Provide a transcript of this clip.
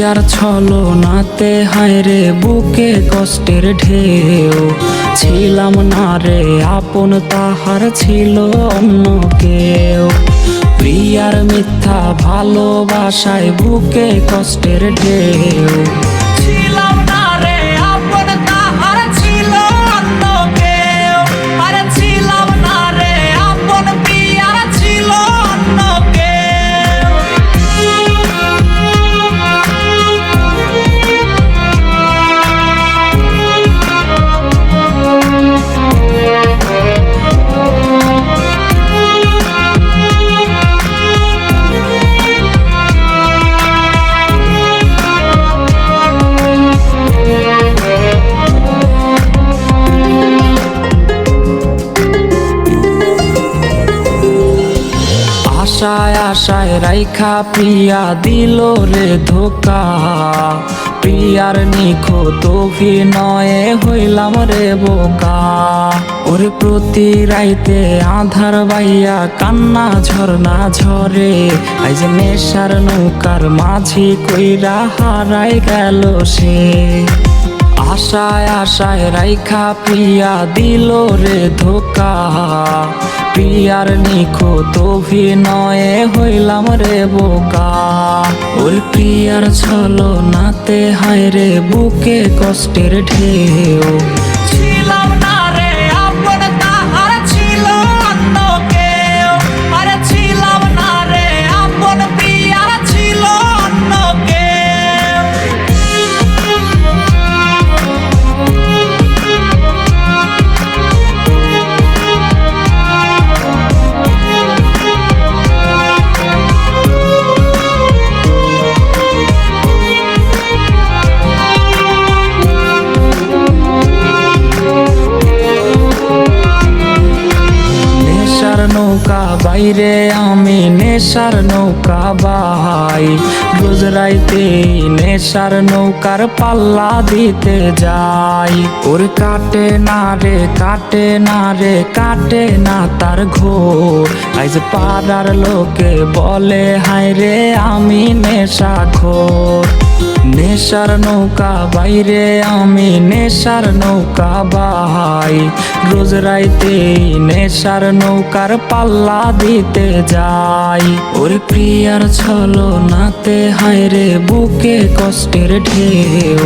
প্রিয়ার ছলনাতে হায়রে বুকে কষ্টের ঢেউ, ছিলাম না রে আপন তাহার ছিল অন্য কেউ। প্রিয়ার মিথ্যা ভালোবাসায় বুকে কষ্টের ঢেউ, ছিলাম না রে আপন তাহার ছিল অন্য কেউ। আরে ছিলাম না রে আপন প্রিয়ার ছিল অন্য কেউ। আশায় আশায় রাইখা প্রিয়া দিল রে ধোকা, প্রিয়ার নিখুঁত অভিনয়ে হইলাম রে বোকা। ওরে প্রতি রাইতে আধার বাইয়া কান্না ঝরনা ঝরে, আজ নেশার নৌকার মাঝি কইরা হারাই গেল সে। আশায় আশায় রাইখা প্রিয়া দিল রে ধোকা, প্রিয়ার নিখুঁত অভিনয়ে হইলাম রে বোকা। ওই প্রিয়ার ছলনাতে হায়রে বুকে কষ্টের ঢেউ, ছিলাম না রে আপন তাহার ছিল অন্য কেউ। আরে ছিলাম না রে আপন প্রিয়ার ছিল অন্য কেউ। নৌকা বাইরে আমি নেশার নৌকা বাই, রোজ রাইতে নেশার নৌকার পাল্লা দিতে যাই। ওর কাটে না রে কাটে না রে কাটে না তার ঘোর, আজ পাড়ার লোকে বলে হায় রে আমি নেশাখোর। নেশার নৌকা বাইরে আমি নেশার নৌকা বাই, রোজ রাইতে নেশার নৌকার পাল্লা দিতে যাই। ওর প্রিয়ার ছলনাতে হায়রে বুকে কষ্টের ঢেউ,